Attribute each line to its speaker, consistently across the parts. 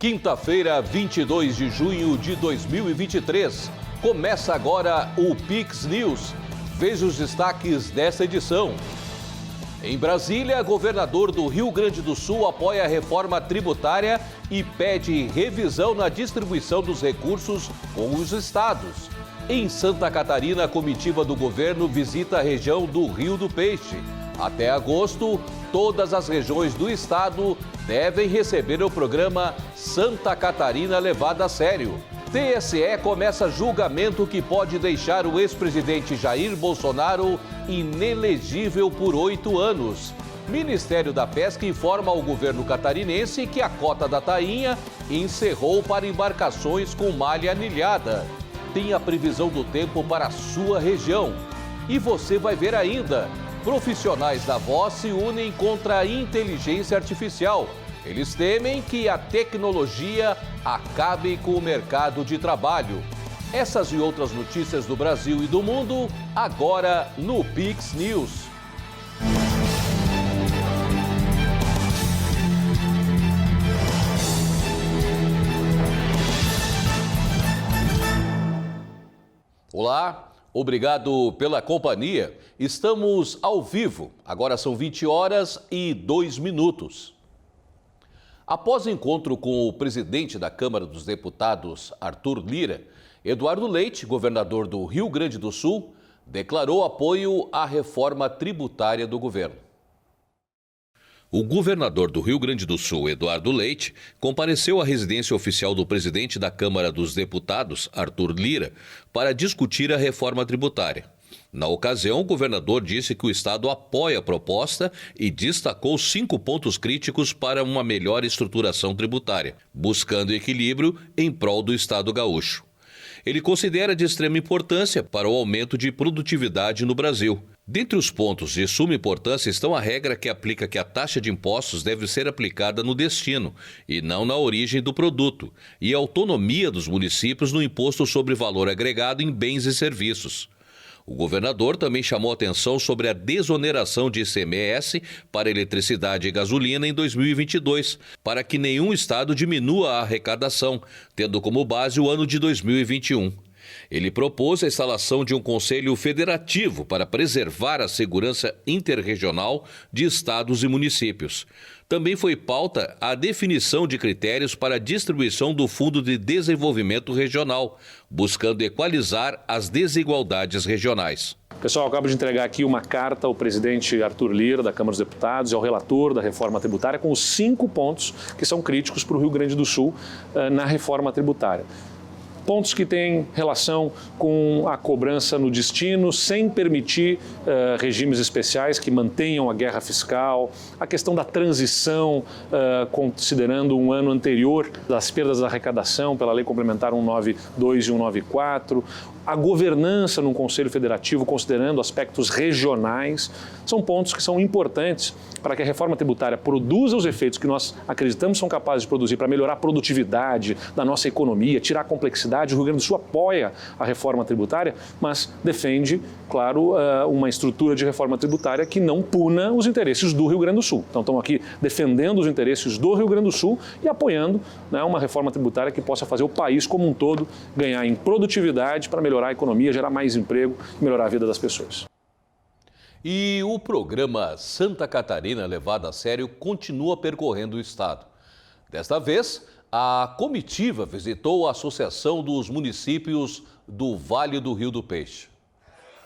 Speaker 1: Quinta-feira, 22 de junho de 2023. Começa agora o Pix News. Veja os destaques desta edição. Em Brasília, governador do Rio Grande do Sul apoia a reforma tributária e pede revisão na distribuição dos recursos com os estados. Em Santa Catarina, a comitiva do governo visita a região do Rio do Peixe. Até agosto, todas as regiões do estado devem receber o programa Santa Catarina levado a sério. TSE começa julgamento que pode deixar o ex-presidente Jair Bolsonaro inelegível por 8 anos. Ministério da Pesca informa ao governo catarinense que a cota da tainha encerrou para embarcações com malha anilhada. Tem a previsão do tempo para a sua região. E você vai ver ainda. Profissionais da voz se unem contra a inteligência artificial. Eles temem que a tecnologia acabe com o mercado de trabalho. Essas e outras notícias do Brasil e do mundo, agora no Pix News. Olá, obrigado pela companhia. Estamos ao vivo, agora são 20 horas e 2 minutos. Após encontro com o presidente da Câmara dos Deputados, Arthur Lira, Eduardo Leite, governador do Rio Grande do Sul, declarou apoio à reforma tributária do governo. O governador do Rio Grande do Sul, Eduardo Leite, compareceu à residência oficial do presidente da Câmara dos Deputados, Arthur Lira, para discutir a reforma tributária. Na ocasião, o governador disse que o estado apoia a proposta e destacou 5 pontos críticos para uma melhor estruturação tributária, buscando equilíbrio em prol do estado gaúcho. Ele considera de extrema importância para o aumento de produtividade no Brasil. Dentre os pontos de suma importância estão a regra que aplica que a taxa de impostos deve ser aplicada no destino e não na origem do produto, e a autonomia dos municípios no imposto sobre valor agregado em bens e serviços. O governador também chamou atenção sobre a desoneração de ICMS para eletricidade e gasolina em 2022, para que nenhum estado diminua a arrecadação, tendo como base o ano de 2021. Ele propôs a instalação de um conselho federativo para preservar a segurança interregional de estados e municípios. Também foi pauta a definição de critérios para a distribuição do Fundo de Desenvolvimento Regional, buscando equalizar as desigualdades regionais.
Speaker 2: Pessoal, acabo de entregar aqui uma carta ao presidente Arthur Lira, da Câmara dos Deputados, e ao relator da reforma tributária, com os 5 pontos que são críticos para o Rio Grande do Sul na reforma tributária. Pontos que têm relação com a cobrança no destino, sem permitir regimes especiais que mantenham a guerra fiscal, a questão da transição, considerando um ano anterior das perdas da arrecadação pela Lei Complementar 192 e 194, a governança num Conselho Federativo, considerando aspectos regionais, são pontos que são importantes para que a reforma tributária produza os efeitos que nós acreditamos são capazes de produzir para melhorar a produtividade da nossa economia, tirar a complexidade. O Rio Grande do Sul apoia a reforma tributária, mas defende, claro, uma estrutura de reforma tributária que não puna os interesses do Rio Grande do Sul. Então, estamos aqui defendendo os interesses do Rio Grande do Sul e apoiando, né, uma reforma tributária que possa fazer o país como um todo ganhar em produtividade para melhorar a economia, gerar mais emprego e melhorar a vida das pessoas.
Speaker 1: E o programa Santa Catarina levado a sério continua percorrendo o estado. Desta vez, a comitiva visitou a Associação dos Municípios do Vale do Rio do Peixe.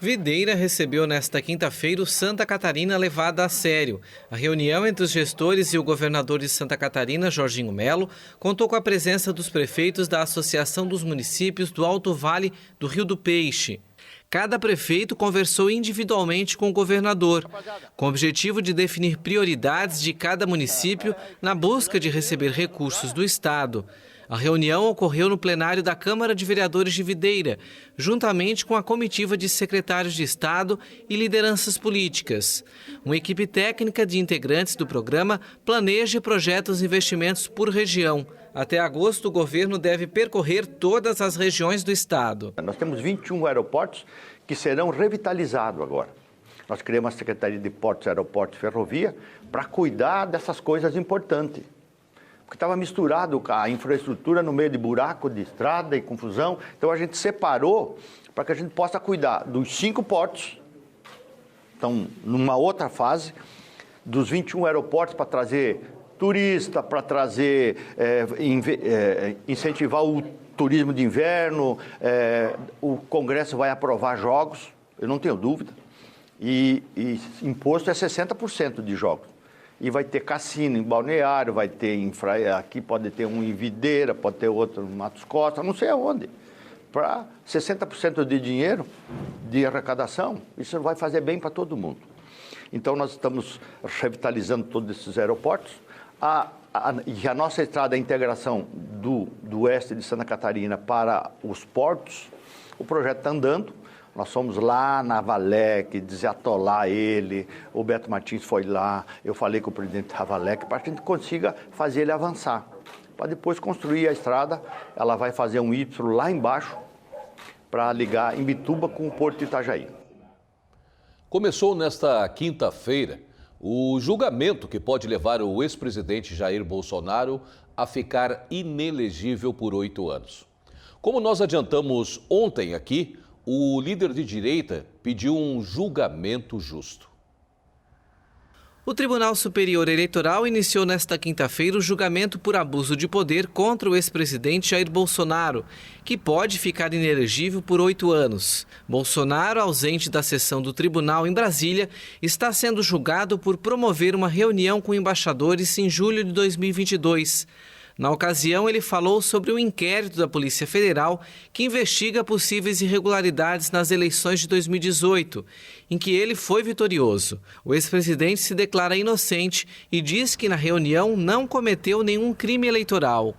Speaker 3: Videira recebeu nesta quinta-feira o Santa Catarina levada a sério. A reunião entre os gestores e o governador de Santa Catarina, Jorginho Melo, contou com a presença dos prefeitos da Associação dos Municípios do Alto Vale do Rio do Peixe. Cada prefeito conversou individualmente com o governador, com o objetivo de definir prioridades de cada município na busca de receber recursos do estado. A reunião ocorreu no plenário da Câmara de Vereadores de Videira, juntamente com a comitiva de secretários de Estado e lideranças políticas. Uma equipe técnica de integrantes do programa planeja e projeta os investimentos por região. Até agosto, o governo deve percorrer todas as regiões do estado.
Speaker 4: Nós temos 21 aeroportos que serão revitalizados agora. Nós criamos a Secretaria de Portos, Aeroportos e Ferrovia para cuidar dessas coisas importantes. porque estava misturado com a infraestrutura no meio de buraco, de estrada e confusão. Então a gente separou para que a gente possa cuidar dos 5 portos, então numa outra fase, dos 21 aeroportos para trazer turista, para trazer, incentivar o turismo de inverno, o Congresso vai aprovar jogos, eu não tenho dúvida, e imposto é 60% de jogos. E vai ter cassino em Balneário, vai ter aqui pode ter um em Videira, pode ter outro em Matos Costa, não sei aonde. Para 60% de dinheiro de arrecadação, isso vai fazer bem para todo mundo. Então nós estamos revitalizando todos esses aeroportos. E a nossa estrada, a integração do oeste de Santa Catarina para os portos, o projeto está andando. Nós fomos lá na Valec, desatolar ele, o Beto Martins foi lá, eu falei com o presidente da Valec, para que a gente consiga fazer ele avançar. Para depois construir a estrada, ela vai fazer um Y lá embaixo, para ligar Imbituba com o Porto de Itajaí.
Speaker 1: Começou nesta quinta-feira o julgamento que pode levar o ex-presidente Jair Bolsonaro a ficar inelegível por 8 anos. Como nós adiantamos ontem aqui, o líder de direita pediu um julgamento justo.
Speaker 3: O Tribunal Superior Eleitoral iniciou nesta quinta-feira o julgamento por abuso de poder contra o ex-presidente Jair Bolsonaro, que pode ficar inelegível por 8 anos. Bolsonaro, ausente da sessão do tribunal em Brasília, está sendo julgado por promover uma reunião com embaixadores em julho de 2022. Na ocasião, ele falou sobre o inquérito da Polícia Federal que investiga possíveis irregularidades nas eleições de 2018, em que ele foi vitorioso. O ex-presidente se declara inocente e diz que na reunião não cometeu nenhum crime eleitoral.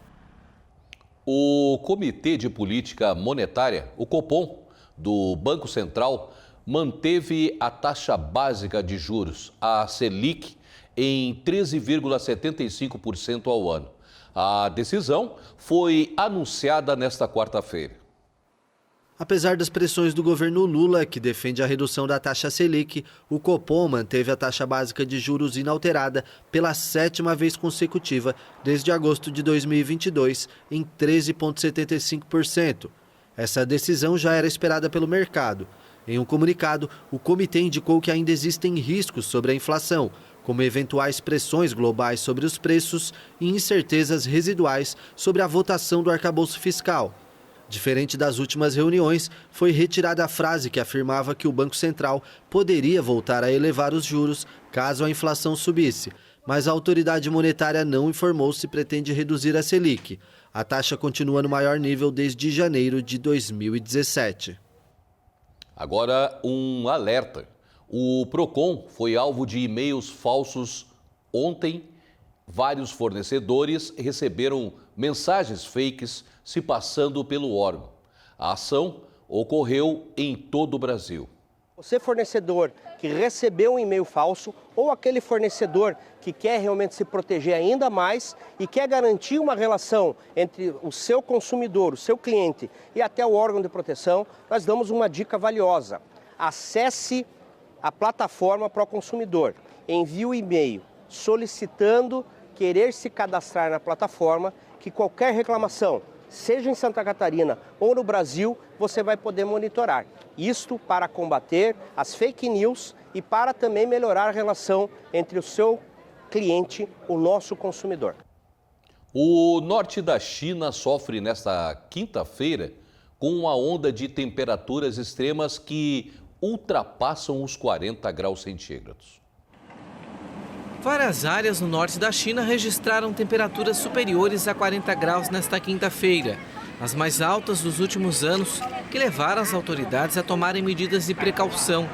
Speaker 1: O Comitê de Política Monetária, o Copom, do Banco Central, manteve a taxa básica de juros, a Selic, em 13,75% ao ano. A decisão foi anunciada nesta quarta-feira.
Speaker 5: Apesar das pressões do governo Lula, que defende a redução da taxa Selic, o Copom manteve a taxa básica de juros inalterada pela 7ª vez consecutiva, desde agosto de 2022, em 13,75%. Essa decisão já era esperada pelo mercado. Em um comunicado, o comitê indicou que ainda existem riscos sobre a inflação, como eventuais pressões globais sobre os preços e incertezas residuais sobre a votação do arcabouço fiscal. Diferente das últimas reuniões, foi retirada a frase que afirmava que o Banco Central poderia voltar a elevar os juros caso a inflação subisse, mas a autoridade monetária não informou se pretende reduzir a Selic. A taxa continua no maior nível desde janeiro de 2017.
Speaker 1: Agora, um alerta. O Procon foi alvo de e-mails falsos ontem. Vários fornecedores receberam mensagens fakes se passando pelo órgão. A ação ocorreu em todo o Brasil.
Speaker 6: Você, fornecedor que recebeu um e-mail falso ou aquele fornecedor que quer realmente se proteger ainda mais e quer garantir uma relação entre o seu consumidor, o seu cliente e até o órgão de proteção, nós damos uma dica valiosa. Acesse a plataforma para o consumidor, envie o e-mail solicitando querer se cadastrar na plataforma, que qualquer reclamação, seja em Santa Catarina ou no Brasil, você vai poder monitorar. Isto para combater as fake news e para também melhorar a relação entre o seu cliente, o nosso consumidor.
Speaker 1: O norte da China sofre nesta quinta-feira com uma onda de temperaturas extremas que ultrapassam os 40 graus centígrados.
Speaker 3: Várias áreas no norte da China registraram temperaturas superiores a 40 graus nesta quinta-feira, as mais altas dos últimos anos, que levaram as autoridades a tomarem medidas de precaução.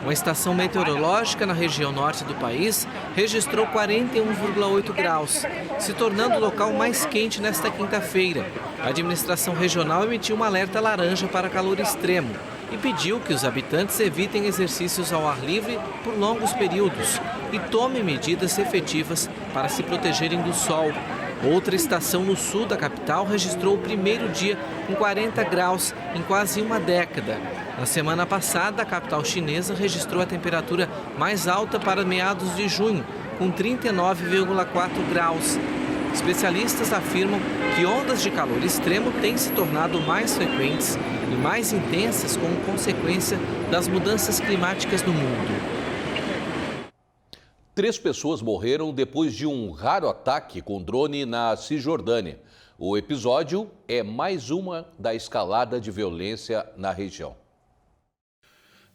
Speaker 3: Uma estação meteorológica na região norte do país registrou 41,8 graus, se tornando o local mais quente nesta quinta-feira. A administração regional emitiu um alerta laranja para calor extremo e pediu que os habitantes evitem exercícios ao ar livre por longos períodos e tomem medidas efetivas para se protegerem do sol. Outra estação no sul da capital registrou o primeiro dia com 40 graus em quase uma década. Na semana passada, a capital chinesa registrou a temperatura mais alta para meados de junho, com 39,4 graus. Especialistas afirmam que ondas de calor extremo têm se tornado mais frequentes e mais intensas como consequência das mudanças climáticas no mundo.
Speaker 1: 3 pessoas morreram depois de um raro ataque com drone na Cisjordânia. O episódio é mais uma da escalada de violência na região.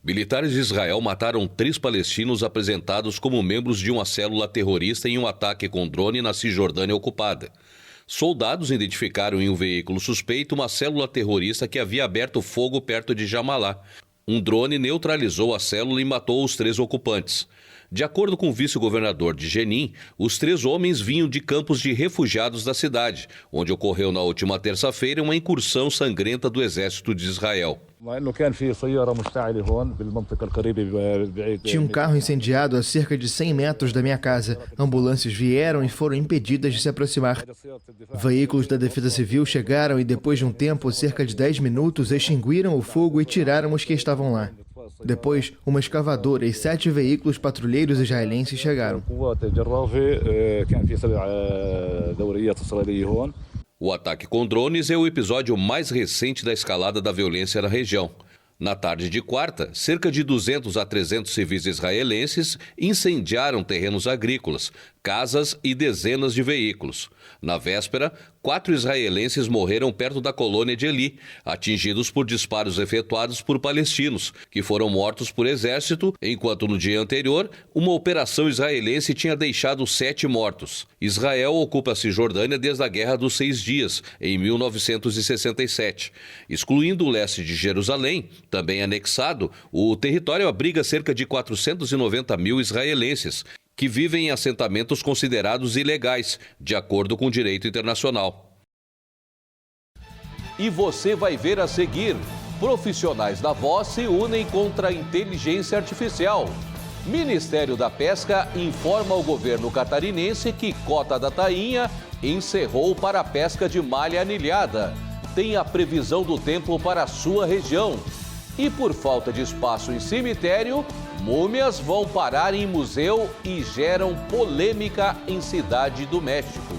Speaker 1: Militares de Israel mataram 3 palestinos apresentados como membros de uma célula terrorista em um ataque com drone na Cisjordânia ocupada. Soldados identificaram em um veículo suspeito uma célula terrorista que havia aberto fogo perto de Jamalá. Um drone neutralizou a célula e matou os 3 ocupantes. De acordo com o vice-governador de Jenin, os 3 homens vinham de campos de refugiados da cidade, onde ocorreu na última terça-feira uma incursão sangrenta do exército de Israel.
Speaker 7: Tinha um carro incendiado a cerca de 100 metros da minha casa. Ambulâncias vieram e foram impedidas de se aproximar. Veículos da Defesa Civil chegaram e, depois de um tempo, cerca de 10 minutos, extinguiram o fogo e tiraram os que estavam lá. Depois, uma escavadora e 7 veículos patrulheiros israelenses chegaram.
Speaker 1: O ataque com drones é o episódio mais recente da escalada da violência na região. Na tarde de quarta, cerca de 200 a 300 civis israelenses incendiaram terrenos agrícolas, casas e dezenas de veículos. Na véspera, 4 israelenses morreram perto da colônia de Eli, atingidos por disparos efetuados por palestinos, que foram mortos por exército, enquanto no dia anterior, uma operação israelense tinha deixado 7 mortos. Israel ocupa a Cisjordânia desde a Guerra dos 6 Dias, em 1967. Excluindo o leste de Jerusalém, também anexado, o território abriga cerca de 490 mil israelenses, que vivem em assentamentos considerados ilegais, de acordo com o direito internacional. E você vai ver a seguir: profissionais da voz se unem contra a inteligência artificial. Ministério da Pesca informa ao governo catarinense que cota da tainha encerrou para a pesca de malha anilhada. Tem a previsão do tempo para a sua região. E por falta de espaço em cemitério, múmias vão parar em museu e geram polêmica em Cidade do México.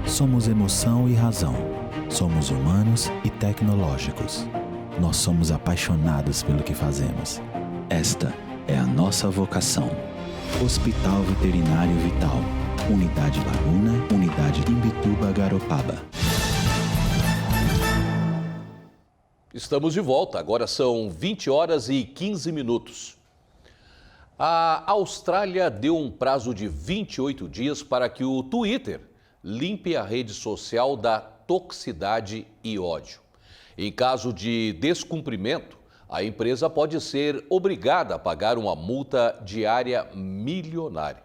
Speaker 8: Somos emoção e razão. Somos humanos e tecnológicos. Nós somos apaixonados pelo que fazemos. Esta é a nossa vocação. Hospital Veterinário Vital. Unidade Laguna, Unidade Imbituba, Garopaba.
Speaker 1: Estamos de volta, agora são 20 horas e 15 minutos. A Austrália deu um prazo de 28 dias para que o Twitter limpe a rede social da toxicidade e ódio. Em caso de descumprimento, a empresa pode ser obrigada a pagar uma multa diária milionária.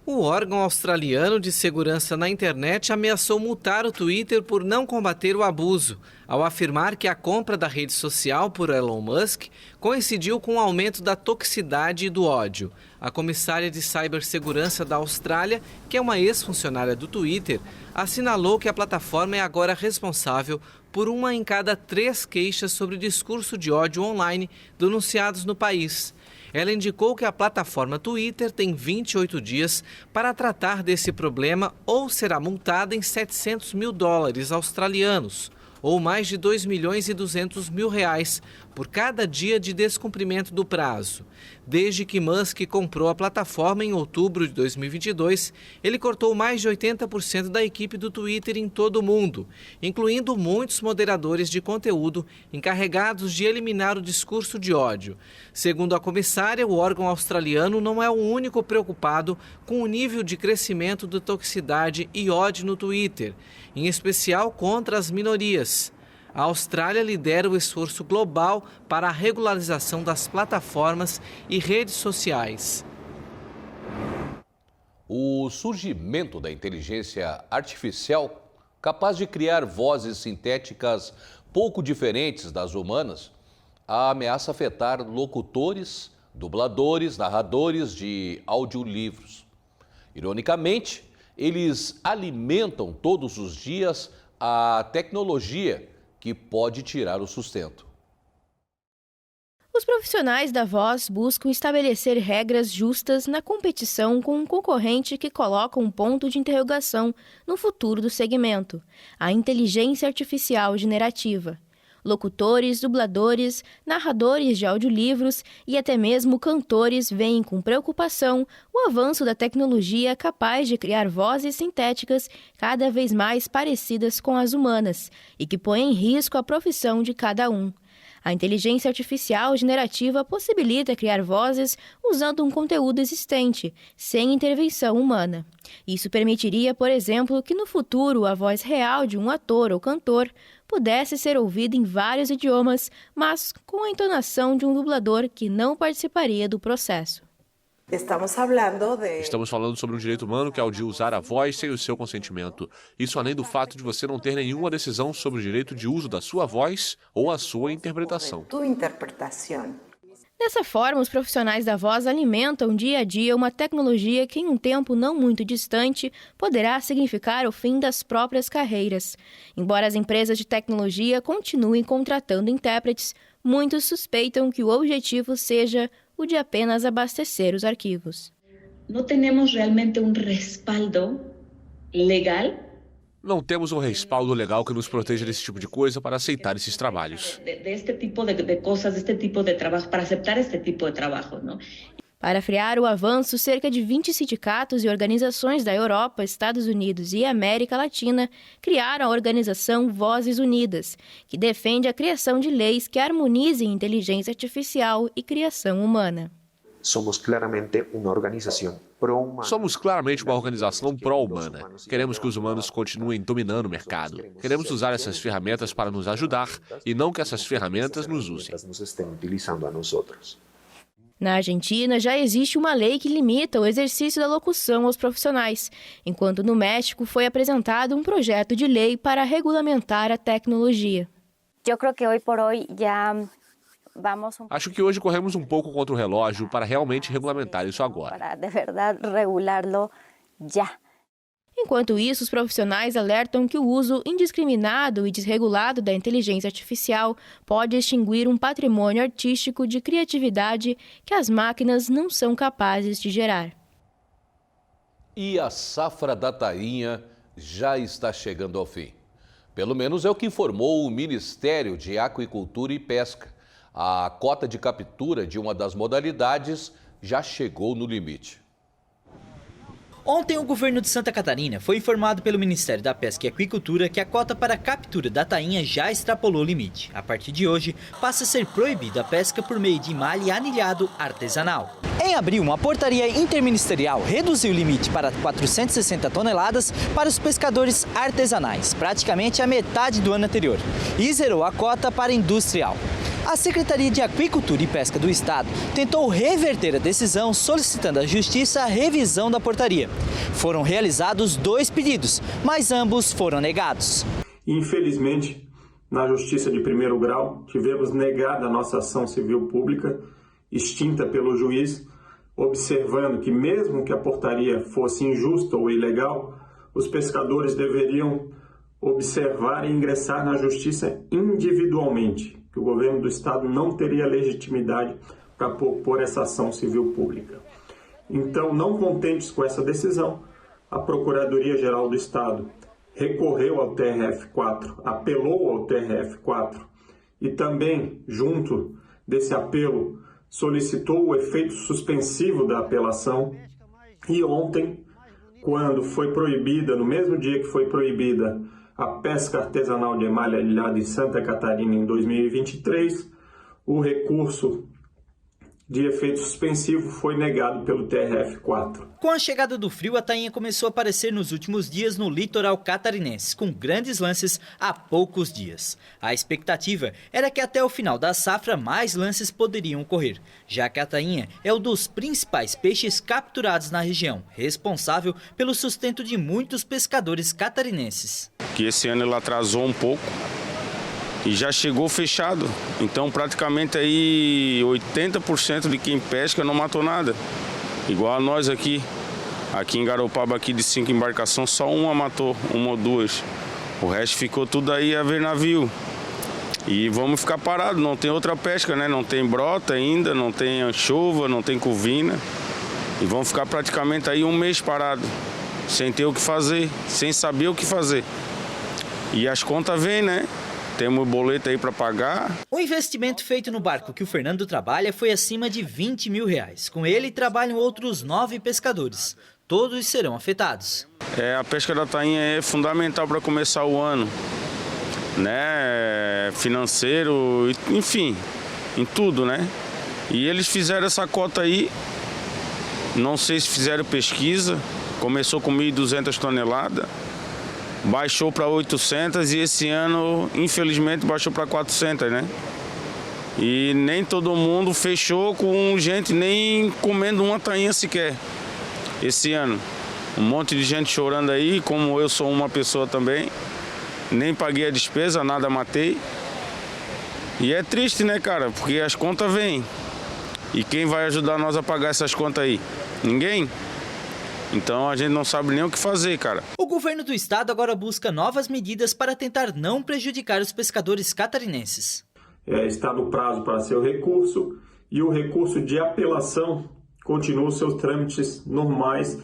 Speaker 3: O órgão australiano de segurança na internet ameaçou multar o Twitter por não combater o abuso, ao afirmar que a compra da rede social por Elon Musk coincidiu com o aumento da toxicidade e do ódio. A comissária de cibersegurança da Austrália, que é uma ex-funcionária do Twitter, assinalou que a plataforma é agora responsável por 1 em cada 3 queixas sobre discurso de ódio online denunciados no país. Ela indicou que a plataforma Twitter tem 28 dias para tratar desse problema ou será multada em $700 mil australianos, ou mais de R$2.200.000 por cada dia de descumprimento do prazo. Desde que Musk comprou a plataforma em outubro de 2022, ele cortou mais de 80% da equipe do Twitter em todo o mundo, incluindo muitos moderadores de conteúdo encarregados de eliminar o discurso de ódio. Segundo a comissária, o órgão australiano não é o único preocupado com o nível de crescimento de toxicidade e ódio no Twitter, em especial contra as minorias. A Austrália lidera o esforço global para a regularização das plataformas e redes sociais.
Speaker 1: O surgimento da inteligência artificial, capaz de criar vozes sintéticas pouco diferentes das humanas, ameaça afetar locutores, dubladores, narradores de audiolivros. Ironicamente, eles alimentam todos os dias a tecnologia que pode tirar o sustento.
Speaker 9: Os profissionais da voz buscam estabelecer regras justas na competição com um concorrente que coloca um ponto de interrogação no futuro do segmento, a inteligência artificial generativa. Locutores, dubladores, narradores de audiolivros e até mesmo cantores veem com preocupação o avanço da tecnologia capaz de criar vozes sintéticas cada vez mais parecidas com as humanas e que põe em risco a profissão de cada um. A inteligência artificial generativa possibilita criar vozes usando um conteúdo existente, sem intervenção humana. Isso permitiria, por exemplo, que no futuro a voz real de um ator ou cantor pudesse ser ouvida em vários idiomas, mas com a entonação de um dublador que não participaria do processo.
Speaker 10: Estamos falando sobre um direito humano que é o de usar a voz sem o seu consentimento. Isso além do fato de você não ter nenhuma decisão sobre o direito de uso da sua voz ou a sua interpretação.
Speaker 9: Dessa forma, os profissionais da voz alimentam dia a dia uma tecnologia que, em um tempo não muito distante, poderá significar o fim das próprias carreiras. Embora as empresas de tecnologia continuem contratando intérpretes, muitos suspeitam que o objetivo seja o de apenas abastecer os arquivos.
Speaker 11: Não temos realmente respaldo legal.
Speaker 10: Não temos um respaldo legal que nos proteja desse tipo de coisa para aceitar esses trabalhos.
Speaker 11: Deste tipo de coisas, deste tipo de trabalho, para aceitar este tipo de trabalho, não?
Speaker 9: Para frear o avanço, cerca de 20 sindicatos e organizações da Europa, Estados Unidos e América Latina criaram a organização Vozes Unidas, que defende a criação de leis que harmonizem inteligência artificial e criação humana.
Speaker 12: Somos claramente uma organização
Speaker 10: pró-humana. Queremos que os humanos continuem dominando o mercado. Queremos usar essas ferramentas para nos ajudar e não que essas ferramentas nos usem.
Speaker 9: Na Argentina, já existe uma lei que limita o exercício da locução aos profissionais, enquanto no México foi apresentado um projeto de lei para regulamentar a tecnologia.
Speaker 10: Acho que hoje corremos um pouco contra o relógio para realmente regulamentar isso agora.
Speaker 9: Enquanto isso, os profissionais alertam que o uso indiscriminado e desregulado da inteligência artificial pode extinguir um patrimônio artístico de criatividade que as máquinas não são capazes de gerar.
Speaker 1: E a safra da tainha já está chegando ao fim. Pelo menos é o que informou o Ministério de Aquicultura e Pesca. A cota de captura de uma das modalidades já chegou no limite.
Speaker 13: Ontem, o governo de Santa Catarina foi informado pelo Ministério da Pesca e Aquicultura que a cota para a captura da tainha já extrapolou o limite. A partir de hoje, passa a ser proibida a pesca por meio de malha e anilhado artesanal. Em abril, uma portaria interministerial reduziu o limite para 460 toneladas para os pescadores artesanais, praticamente a metade do ano anterior, e zerou a cota para industrial. A Secretaria de Aquicultura e Pesca do Estado tentou reverter a decisão, solicitando à Justiça a revisão da portaria. Foram realizados 2 pedidos, mas ambos foram negados.
Speaker 14: Infelizmente, na Justiça de primeiro grau, tivemos negada a nossa ação civil pública, extinta pelo juiz, observando que mesmo que a portaria fosse injusta ou ilegal, os pescadores deveriam observar e ingressar na Justiça individualmente, que o governo do Estado não teria legitimidade para propor essa ação civil pública. Então, não contentes com essa decisão, a Procuradoria-Geral do Estado recorreu ao TRF4, apelou ao TRF4 e também, junto desse apelo, solicitou o efeito suspensivo da apelação e ontem, quando foi proibida, no mesmo dia que foi proibida a pesca artesanal de emalha ilhada em Santa Catarina em 2023, o recurso de efeito suspensivo foi negado pelo TRF4.
Speaker 13: Com a chegada do frio, a tainha começou a aparecer nos últimos dias no litoral catarinense, com grandes lances há poucos dias. A expectativa era que até o final da safra mais lances poderiam ocorrer, já que a tainha é um dos principais peixes capturados na região, responsável pelo sustento de muitos pescadores catarinenses.
Speaker 15: Que esse ano ele atrasou um pouco e já chegou fechado, então praticamente aí 80% de quem pesca não matou nada, igual a nós aqui em Garopaba, aqui de 5 embarcações, só uma matou, 1 ou 2, o resto ficou tudo aí a ver navio. E vamos ficar parados, não tem outra pesca, né? Não tem brota ainda, não tem anchova, não tem covina, e vamos ficar praticamente aí 1 mês parado, sem ter o que fazer, sem saber o que fazer. E as contas vêm, né? Temos boleto aí para pagar.
Speaker 13: O investimento feito no barco que o Fernando trabalha foi acima de R$20 mil. Com ele trabalham outros 9 pescadores. Todos serão afetados.
Speaker 15: A pesca da tainha é fundamental para começar o ano, né? Financeiro, enfim, em tudo, né? E eles fizeram essa cota aí, não sei se fizeram pesquisa, começou com 1.200 toneladas. Baixou para 800 e esse ano, infelizmente, baixou para 400, né? E nem todo mundo fechou com gente nem comendo uma tainha sequer esse ano. Um monte de gente chorando aí, como eu sou uma pessoa também. Nem paguei a despesa, nada matei. E é triste, né, cara? Porque as contas vêm. E quem vai ajudar nós a pagar essas contas aí? Ninguém? Então a gente não sabe nem o que fazer, cara.
Speaker 13: O governo do estado agora busca novas medidas para tentar não prejudicar os pescadores catarinenses.
Speaker 14: Está no prazo para seu recurso e o recurso de apelação continua os seus trâmites normais,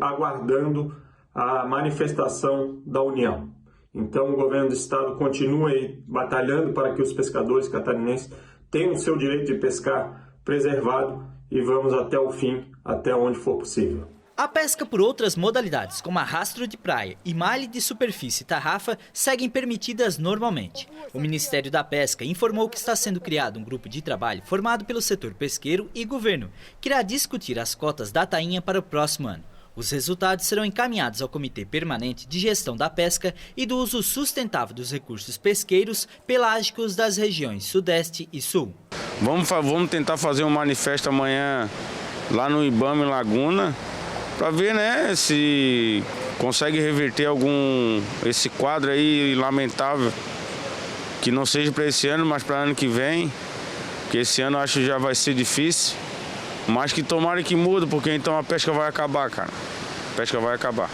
Speaker 14: aguardando a manifestação da União. Então o governo do estado continua aí batalhando para que os pescadores catarinenses tenham o seu direito de pescar preservado e vamos até o fim, até onde for possível.
Speaker 13: A pesca por outras modalidades, como arrastro de praia e malha de superfície e tarrafa, seguem permitidas normalmente. O Ministério da Pesca informou que está sendo criado um grupo de trabalho formado pelo setor pesqueiro e governo, que irá discutir as cotas da tainha para o próximo ano. Os resultados serão encaminhados ao Comitê Permanente de Gestão da Pesca e do Uso Sustentável dos Recursos Pesqueiros Pelágicos das regiões Sudeste e Sul.
Speaker 15: Vamos tentar fazer um manifesto amanhã lá no Ibama, em Laguna, para ver, né, se consegue reverter esse quadro aí lamentável, que não seja para esse ano, mas para ano que vem, porque esse ano acho que já vai ser difícil, mas que tomara que mude, porque então a pesca vai acabar, cara, a pesca vai acabar.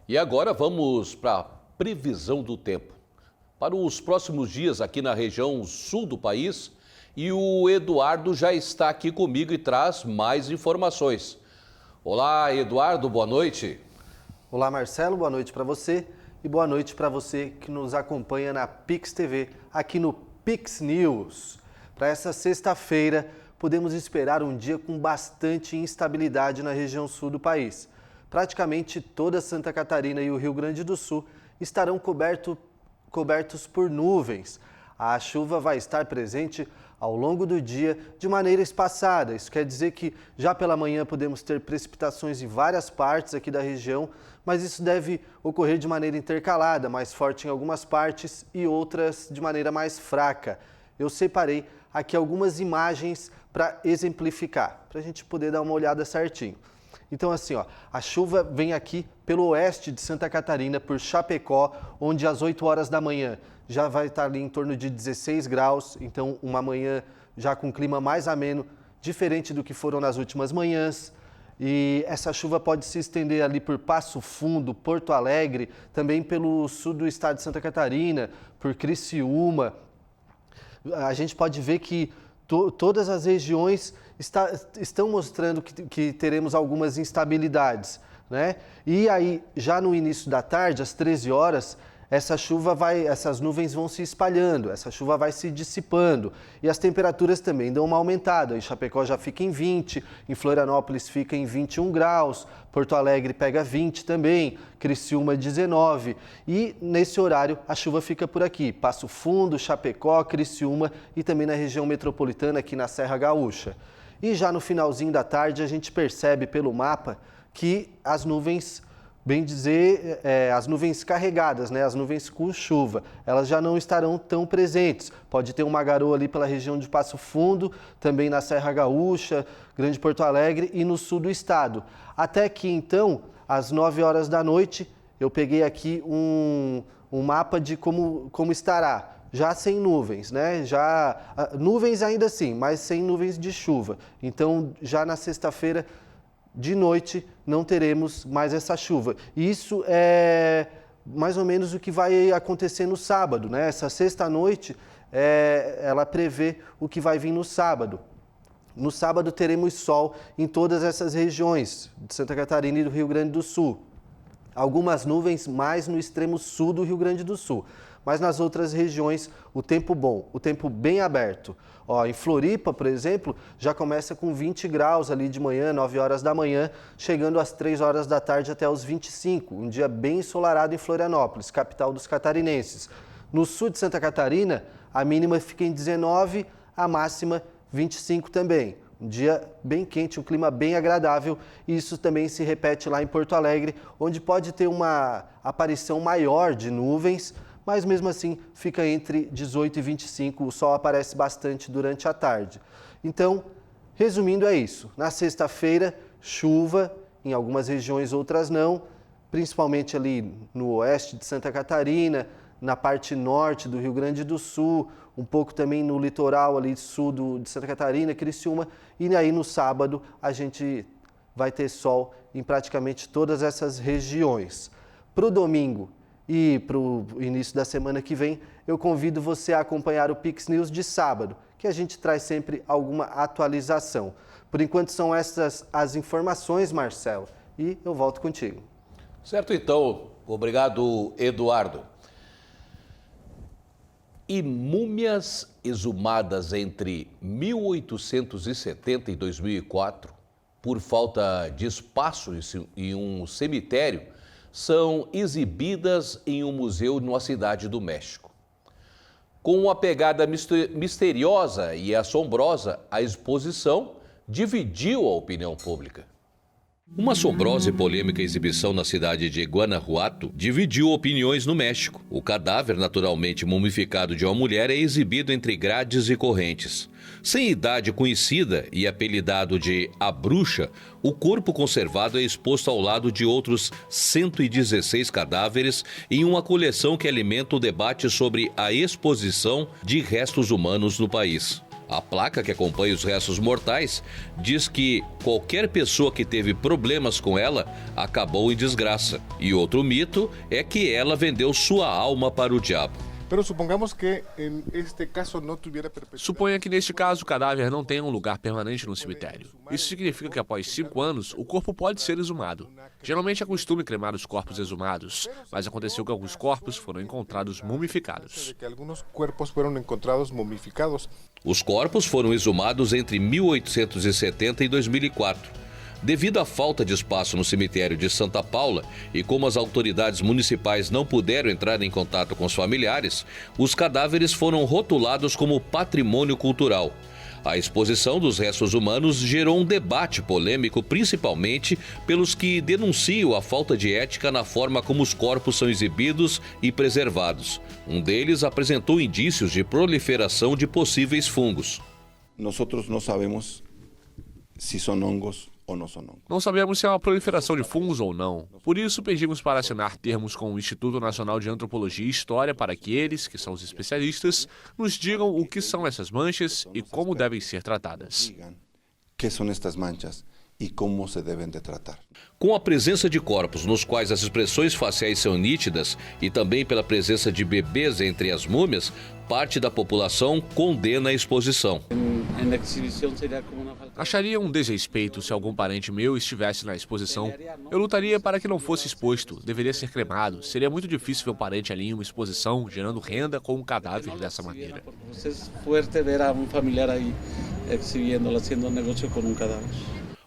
Speaker 1: E agora vamos para a previsão do tempo. Para os próximos dias aqui na região sul do país, e o Eduardo já está aqui comigo e traz mais informações. Olá, Eduardo, boa noite.
Speaker 5: Olá, Marcelo, boa noite para você e boa noite para você que nos acompanha na Pix TV, aqui no Pix News. Para essa sexta-feira, podemos esperar um dia com bastante instabilidade na região sul do país. Praticamente toda Santa Catarina e o Rio Grande do Sul estarão cobertos por nuvens. A chuva vai estar presente ao longo do dia de maneira espaçada. Isso quer dizer que já pela manhã podemos ter precipitações em várias partes aqui da região, mas isso deve ocorrer de maneira intercalada, mais forte em algumas partes e outras de maneira mais fraca. Eu separei aqui algumas imagens para exemplificar, para a gente poder dar uma olhada certinho. Então assim, ó, a chuva vem aqui pelo oeste de Santa Catarina, por Chapecó, onde às 8 horas da manhã já vai estar ali em torno de 16 graus, então uma manhã já com clima mais ameno, diferente do que foram nas últimas manhãs. E essa chuva pode se estender ali por Passo Fundo, Porto Alegre, também pelo sul do estado de Santa Catarina, por Criciúma. A gente pode ver que todas as regiões estão mostrando que teremos algumas instabilidades, né? E aí, já no início da tarde, às 13 horas, essas nuvens vão se espalhando, essa chuva vai se dissipando e as temperaturas também dão uma aumentada. Em Chapecó já fica em 20, em Florianópolis fica em 21 graus, Porto Alegre pega 20 também, Criciúma 19 e nesse horário a chuva fica por aqui, Passo Fundo, Chapecó, Criciúma e também na região metropolitana aqui na Serra Gaúcha. E já no finalzinho da tarde a gente percebe pelo mapa que as nuvens, bem dizer, as nuvens carregadas, né? As nuvens com chuva, elas já não estarão tão presentes. Pode ter uma garoa ali pela região de Passo Fundo, também na Serra Gaúcha, Grande Porto Alegre e no sul do estado. Até que então, às 9 horas da noite, eu peguei aqui um mapa de como estará. Já sem nuvens, né? Nuvens ainda assim, mas sem nuvens de chuva. Então, já na sexta-feira de noite não teremos mais essa chuva. Isso é mais ou menos o que vai acontecer no sábado, né? Essa sexta-noite, ela prevê o que vai vir no sábado. No sábado teremos sol em todas essas regiões de Santa Catarina e do Rio Grande do Sul. Algumas nuvens mais no extremo sul do Rio Grande do Sul. Mas nas outras regiões, o tempo bom, o tempo bem aberto. Ó, em Floripa, por exemplo, já começa com 20 graus ali de manhã, 9 horas da manhã, chegando às 3 horas da tarde até os 25. Um dia bem ensolarado em Florianópolis, capital dos catarinenses. No sul de Santa Catarina, a mínima fica em 19, a máxima 25 também. Um dia bem quente, um clima bem agradável, e isso também se repete lá em Porto Alegre, onde pode ter uma aparição maior de nuvens, mas mesmo assim fica entre 18 e 25, o sol aparece bastante durante a tarde. Então, resumindo, é isso. Na sexta-feira, chuva, em algumas regiões, outras não, principalmente ali no oeste de Santa Catarina, na parte norte do Rio Grande do Sul, um pouco também no litoral ali sul de Santa Catarina, Criciúma, e aí no sábado a gente vai ter sol em praticamente todas essas regiões. Para o domingo e para o início da semana que vem, eu convido você a acompanhar o Pix News de sábado, que a gente traz sempre alguma atualização. Por enquanto são essas as informações, Marcelo, e eu volto contigo.
Speaker 1: Certo, então. Obrigado, Eduardo. E múmias exumadas entre 1870 e 2004, por falta de espaço em um cemitério, são exibidas em um museu na cidade do México. Com uma pegada misteriosa e assombrosa, a exposição dividiu a opinião pública. Uma assombrosa e polêmica exibição na cidade de Guanajuato dividiu opiniões no México. O cadáver, naturalmente mumificado de uma mulher, é exibido entre grades e correntes. Sem idade conhecida e apelidado de A Bruxa, o corpo conservado é exposto ao lado de outros 116 cadáveres em uma coleção que alimenta o debate sobre a exposição de restos humanos no país. A placa que acompanha os restos mortais diz que qualquer pessoa que teve problemas com ela acabou em desgraça. E outro mito é que ela vendeu sua alma para o diabo.
Speaker 10: Suponha que neste caso o cadáver não tenha um lugar permanente no cemitério. Isso significa que após 5 anos, o corpo pode ser exumado. Geralmente é costume cremar os corpos exumados, mas aconteceu que alguns corpos foram encontrados mumificados.
Speaker 1: Os corpos foram exumados entre 1870 e 2004. Devido à falta de espaço no cemitério de Santa Paula e como as autoridades municipais não puderam entrar em contato com os familiares, os cadáveres foram rotulados como patrimônio cultural. A exposição dos restos humanos gerou um debate polêmico, principalmente pelos que denunciam a falta de ética na forma como os corpos são exibidos e preservados. Um deles apresentou indícios de proliferação de possíveis fungos.
Speaker 16: Nós não sabemos se são hongos ou não são hongos.
Speaker 10: Não sabemos se é uma proliferação de fungos ou não. Por isso, pedimos para assinar termos com o Instituto Nacional de Antropologia e História para que eles, que são os especialistas, nos digam o que são essas manchas e como devem ser tratadas.
Speaker 16: O que são estas manchas e como se devem de tratar.
Speaker 1: Com a presença de corpos nos quais as expressões faciais são nítidas e também pela presença de bebês entre as múmias, parte da população condena a exposição.
Speaker 10: Acharia um desrespeito se algum parente meu estivesse na exposição. Eu lutaria para que não fosse exposto, deveria ser cremado. Seria muito difícil ver um parente ali em uma exposição, gerando renda com um cadáver dessa maneira.
Speaker 17: É forte ver a um familiar aí exhibindo, fazendo negócio com um cadáver.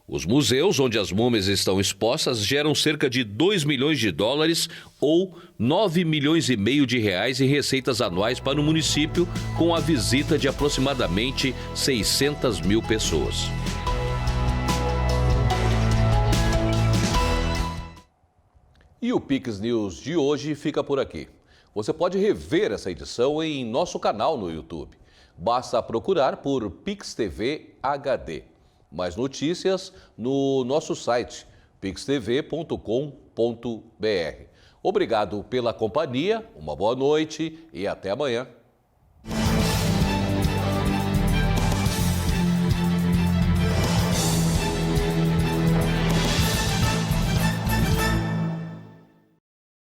Speaker 1: Os museus onde as múmias estão expostas geram cerca de 2 milhões de dólares ou 9 milhões e meio de reais em receitas anuais para o município, com a visita de aproximadamente 600 mil pessoas. E o Pix News de hoje fica por aqui. Você pode rever essa edição em nosso canal no YouTube. Basta procurar por Pix TV HD. Mais notícias no nosso site pixtv.com.br. Obrigado pela companhia, uma boa noite e até amanhã.